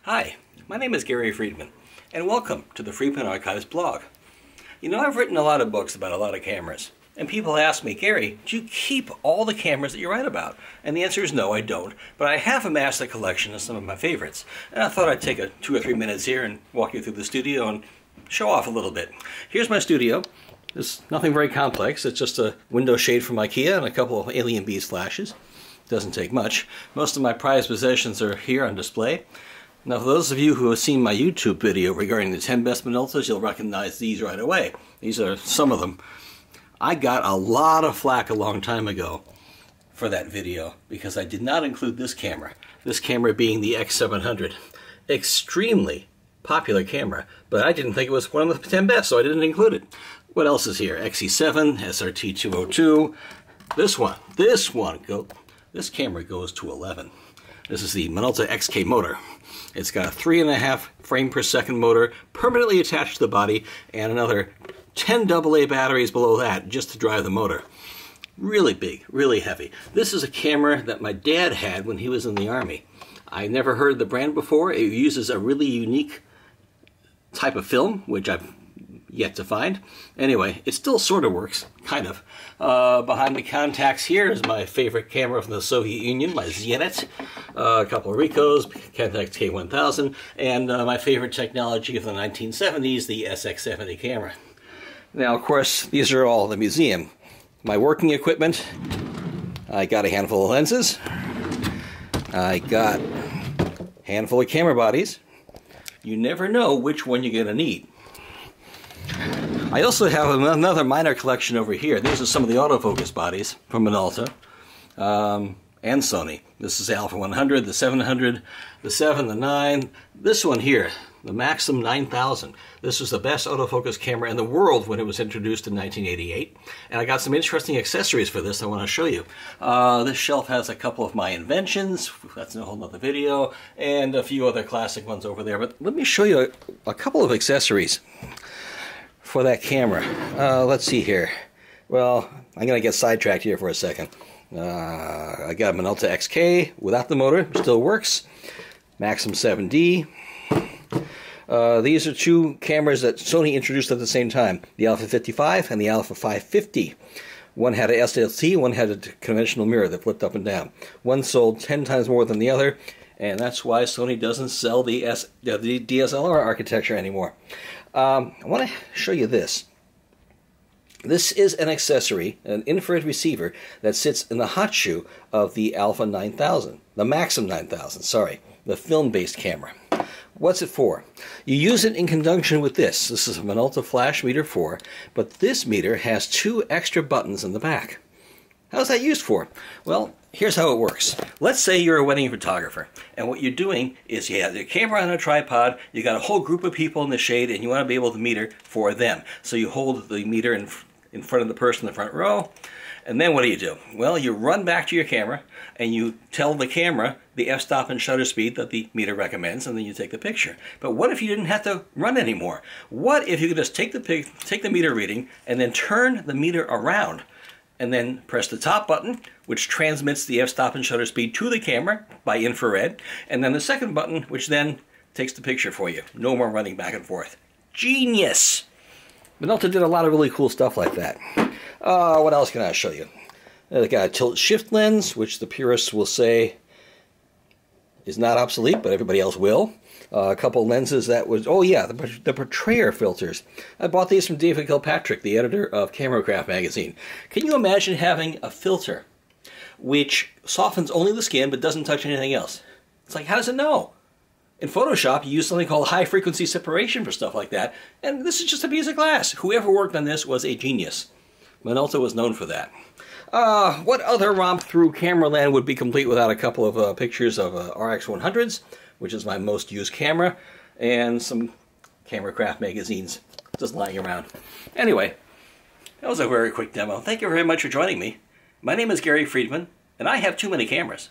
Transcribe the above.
Hi, my name is Gary Friedman, and welcome to the Friedman Archives blog. You know, I've written a lot of books about a lot of cameras, and people ask me, Gary, do you keep all the cameras that you write about? And the answer is no, I don't, but I have amassed a collection of some of my favorites, and I thought I'd take 2 or 3 minutes here and walk you through the studio and show off a little bit. Here's my studio. It's nothing very complex. It's just a window shade from IKEA and a couple of Alien Bees flashes. Doesn't take much. Most of my prized possessions are here on display. Now, for those of you who have seen my YouTube video regarding the 10 best Minoltas, you'll recognize these right away. These are some of them. I got a lot of flack a long time ago for that video because I did not include this camera. This camera being the X700. Extremely popular camera, but I didn't think it was one of the 10 best, so I didn't include it. What else is here? XE7, SRT202. This camera goes to 11. This is the Minolta XK motor. It's got a 3.5 frame per second motor permanently attached to the body and another 10 AA batteries below that just to drive the motor. Really big, really heavy. This is a camera that my dad had when he was in the Army. I never heard the brand before. It uses a really unique type of film, which I've yet to find. Anyway, it still sort of works, kind of. Behind the contacts here is my favorite camera from the Soviet Union, my Zenit. A couple of Ricos, Contax K1000, and my favorite technology of the 1970s, the SX70 camera. Now, of course, these are all the museum. My working equipment, I got a handful of lenses. I got a handful of camera bodies. You never know which one you're going to need. I also have another minor collection over here. These are some of the autofocus bodies from Minolta and Sony. This is the Alpha 100, the 700, the 7, the 9. This one here, the Maxim 9000. This was the best autofocus camera in the world when it was introduced in 1988. And I got some interesting accessories for this I want to show you. This shelf has a couple of my inventions. That's a whole nother video. And a few other classic ones over there. But let me show you a couple of accessories for that camera. Let's see here. Well, I'm going to get sidetracked here for a second. I got a Minolta XK without the motor, still works. Maxim 7D. These are 2 cameras that Sony introduced at the same time, the Alpha 55 and the Alpha 550. One had a SLT, one had a conventional mirror that flipped up and down. One sold 10 times more than the other, and that's why Sony doesn't sell the DSLR architecture anymore. I want to show you this. This is an accessory, an infrared receiver, that sits in the hot shoe of the Alpha 9000, the Maxim 9000, sorry, the film-based camera. What's it for? You use it in conjunction with this. This is a Minolta Flash Meter 4, but this meter has 2 extra buttons in the back. How's that used for? Well, here's how it works. Let's say you're a wedding photographer, and what you're doing is you have your camera on a tripod, you got a whole group of people in the shade, and you want to be able to meter for them. So you hold the meter in front of the person in the front row, and then what do? Well, you run back to your camera, and you tell the camera the f-stop and shutter speed that the meter recommends, and then you take the picture. But what if you didn't have to run anymore? What if you could just take the meter reading, and then turn the meter around, and then press the top button, which transmits the f-stop and shutter speed to the camera by infrared, and then the second button, which then takes the picture for you. No more running back and forth. Genius! Minolta did a lot of really cool stuff like that. What else can I show you? They got a tilt-shift lens, which the purists will say is not obsolete, but everybody else will. A couple lenses that was, oh yeah, the portrayer filters. I bought these from David Kilpatrick, the editor of Cameracraft magazine. Can you imagine having a filter which softens only the skin but doesn't touch anything else? It's like, how does it know? In Photoshop, you use something called high-frequency separation for stuff like that, and this is just a piece of glass. Whoever worked on this was a genius. Minolta was known for that. What other romp through camera land would be complete without a couple of pictures of RX100s, which is my most used camera, and some Cameracraft magazines just lying around. Anyway, that was a very quick demo. Thank you very much for joining me. My name is Gary Friedman, and I have too many cameras.